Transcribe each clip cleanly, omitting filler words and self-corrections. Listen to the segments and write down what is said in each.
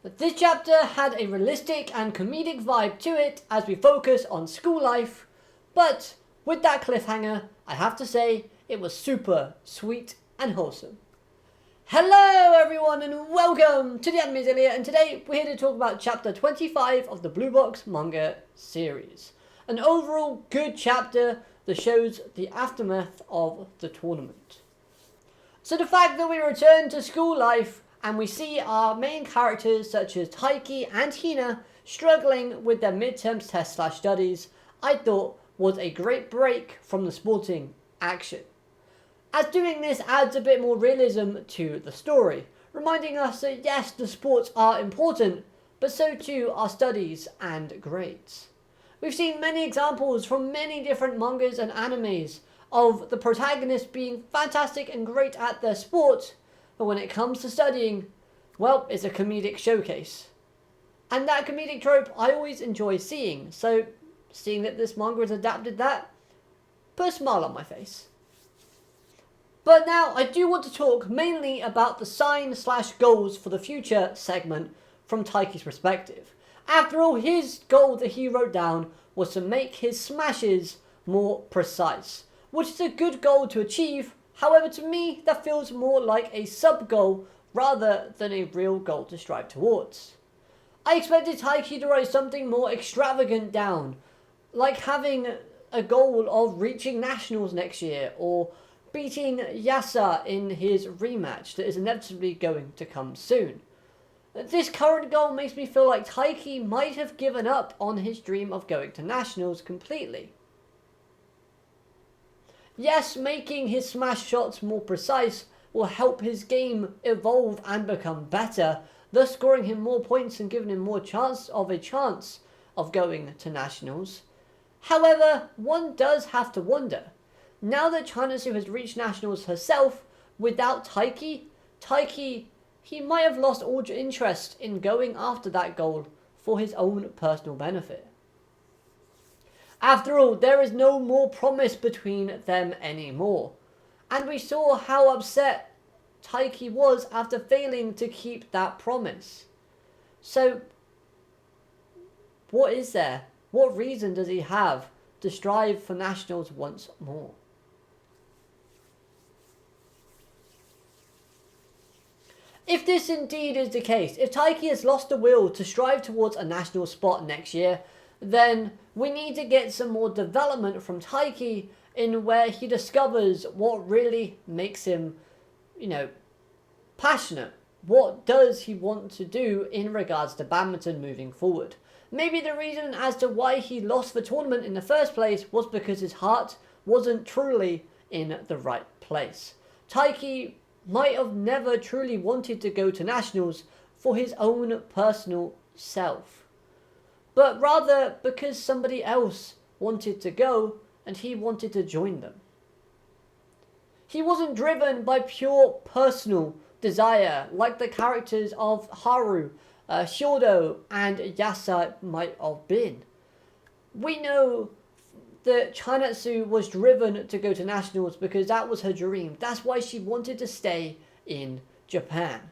This chapter had a realistic and comedic vibe to it as we focus on school life, but with that cliffhanger, I have to say it was super sweet and wholesome. Hello everyone and welcome to the Anime's Earlier, and today we're here to talk about chapter 25 of the Blue Box manga series. An overall good chapter that shows the aftermath of the tournament. So the fact that we return to school life and we see our main characters such as Taiki and Hina struggling with their midterms test/studies, I thought was a great break from the sporting action. As doing this adds a bit more realism to the story, reminding us that yes, the sports are important, but so too are studies and grades. We've seen many examples from many different mangas and animes of the protagonists being fantastic and great at their sport, but when it comes to studying, well, it's a comedic showcase. And that comedic trope I always enjoy seeing, so seeing that this manga has adapted that, put a smile on my face. But now I do want to talk mainly about the sign/goals for the future segment from Taiki's perspective. After all, his goal that he wrote down was to make his smashes more precise, which is a good goal to achieve. However, to me, that feels more like a sub-goal rather than a real goal to strive towards. I expected Taiki to write something more extravagant down, like having a goal of reaching nationals next year, or beating Yasa in his rematch that is inevitably going to come soon. This current goal makes me feel like Taiki might have given up on his dream of going to nationals completely. Yes, making his smash shots more precise will help his game evolve and become better, thus scoring him more points and giving him more chance of going to nationals. However, one does have to wonder, now that Chinasu has reached nationals herself without Taiki, he might have lost all interest in going after that goal for his own personal benefit. After all, there is no more promise between them anymore, and we saw how upset Taiki was after failing to keep that promise. So, what is there? What reason does he have to strive for nationals once more? If this indeed is the case, if Taiki has lost the will to strive towards a national spot next year, then we need to get some more development from Taiki in where he discovers what really makes him, passionate. What does he want to do in regards to badminton moving forward? Maybe the reason as to why he lost the tournament in the first place was because his heart wasn't truly in the right place. Taiki might have never truly wanted to go to nationals for his own personal self, but rather because somebody else wanted to go and he wanted to join them. He wasn't driven by pure personal desire like the characters of Haru, Shodo and Yasa might have been. We know that Chinatsu was driven to go to nationals because that was her dream. That's why she wanted to stay in Japan.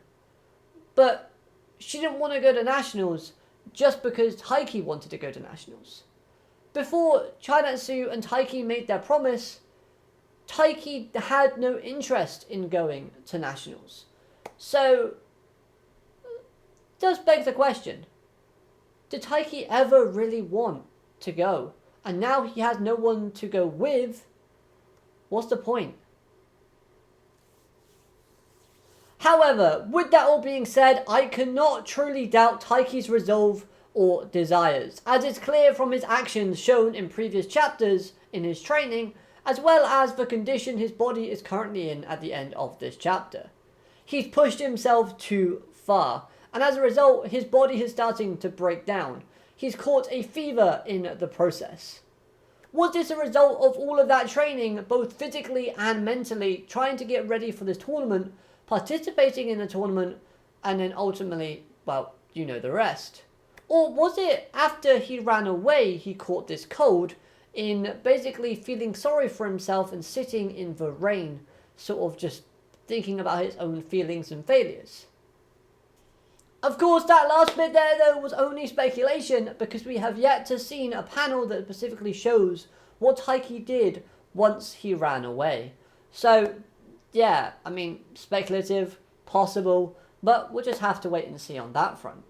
But she didn't want to go to nationals just because Taiki wanted to go to nationals. Before Chinatsu and Taiki made their promise, Taiki had no interest in going to nationals. So, it does beg the question, did Taiki ever really want to go? And now he has no one to go with. What's the point? However, with that all being said, I cannot truly doubt Taiki's resolve or desires, as it's clear from his actions shown in previous chapters in his training, as well as the condition his body is currently in at the end of this chapter. He's pushed himself too far, and as a result, his body is starting to break down. He's caught a fever in the process. Was this a result of all of that training, both physically and mentally, trying to get ready for this tournament, participating in the tournament, and then ultimately, well, you know the rest? Or was it after he ran away he caught this cold, in basically feeling sorry for himself and sitting in the rain, sort of just thinking about his own feelings and failures? Of course, that last bit there, though, was only speculation because we have yet to see a panel that specifically shows what Taiki did once he ran away. So, yeah, I mean, speculative, possible, but we'll just have to wait and see on that front.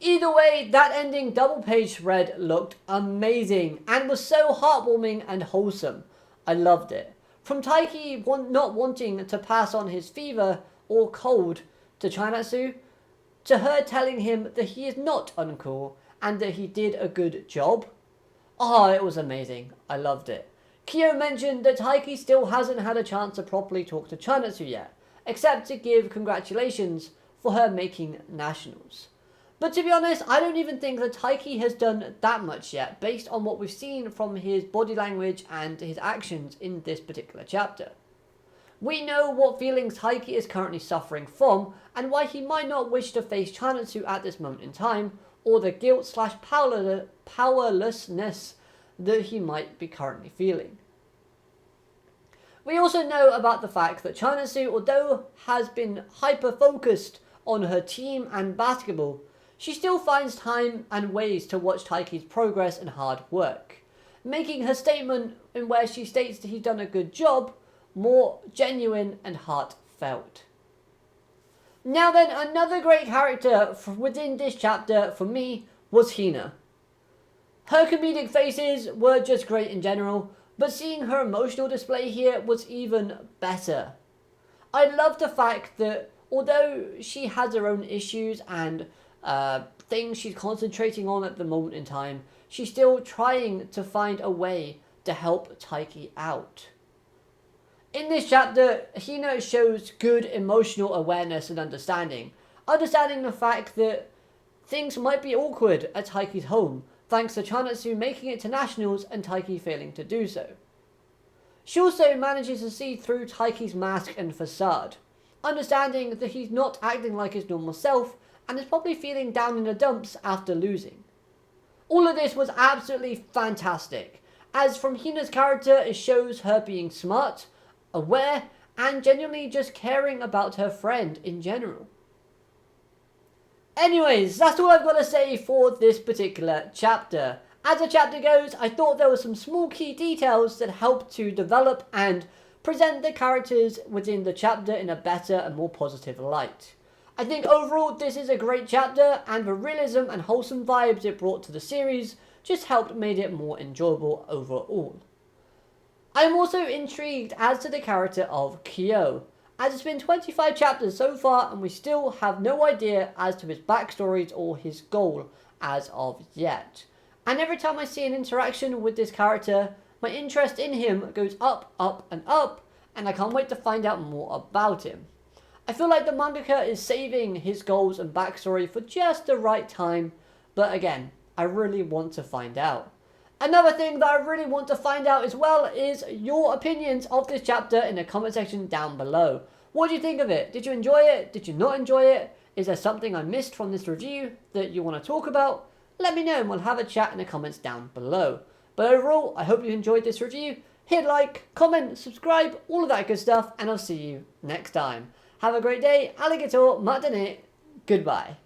Either way, that ending double page spread looked amazing and was so heartwarming and wholesome. I loved it. From Taiki not wanting to pass on his fever or cold to Chinatsu, to her telling him that he is not uncool and that he did a good job. Oh, it was amazing. I loved it. Kyo mentioned that Taiki still hasn't had a chance to properly talk to Chinatsu yet, except to give congratulations for her making nationals. But to be honest, I don't even think that Taiki has done that much yet, based on what we've seen from his body language and his actions in this particular chapter. We know what feelings Taiki is currently suffering from, and why he might not wish to face Chinatsu at this moment in time, or the guilt/powerlessness that he might be currently feeling. We also know about the fact that Chinatsu, although has been hyper-focused on her team and basketball, she still finds time and ways to watch Taiki's progress and hard work, making her statement in where she states that he's done a good job more genuine and heartfelt. Now then, another great character within this chapter for me was Hina. Her comedic faces were just great in general, but seeing her emotional display here was even better. I love the fact that although she has her own issues and things she's concentrating on at the moment in time, she's still trying to find a way to help Taiki out. In this chapter, Hina shows good emotional awareness and understanding the fact that things might be awkward at Taiki's home, thanks to Chinatsu making it to nationals and Taiki failing to do so. She also manages to see through Taiki's mask and facade, understanding that he's not acting like his normal self and is probably feeling down in the dumps after losing. All of this was absolutely fantastic, as from Hina's character it shows her being smart, aware, and genuinely just caring about her friend in general. Anyways, that's all I've got to say for this particular chapter. As the chapter goes, I thought there were some small key details that helped to develop and present the characters within the chapter in a better and more positive light. I think overall this is a great chapter, and the realism and wholesome vibes it brought to the series just helped made it more enjoyable overall. I am also intrigued as to the character of Kyo, as it's been 25 chapters so far and we still have no idea as to his backstories or his goal as of yet. And every time I see an interaction with this character, my interest in him goes up, up and up, and I can't wait to find out more about him. I feel like the mangaka is saving his goals and backstory for just the right time, but again, I really want to find out. Another thing that I really want to find out as well is your opinions of this chapter in the comment section down below. What do you think of it? Did you enjoy it? Did you not enjoy it? Is there something I missed from this review that you want to talk about? Let me know and we'll have a chat in the comments down below. But overall, I hope you enjoyed this review. Hit like, comment, subscribe, all of that good stuff, and I'll see you next time. Have a great day, alligator, matane, goodbye.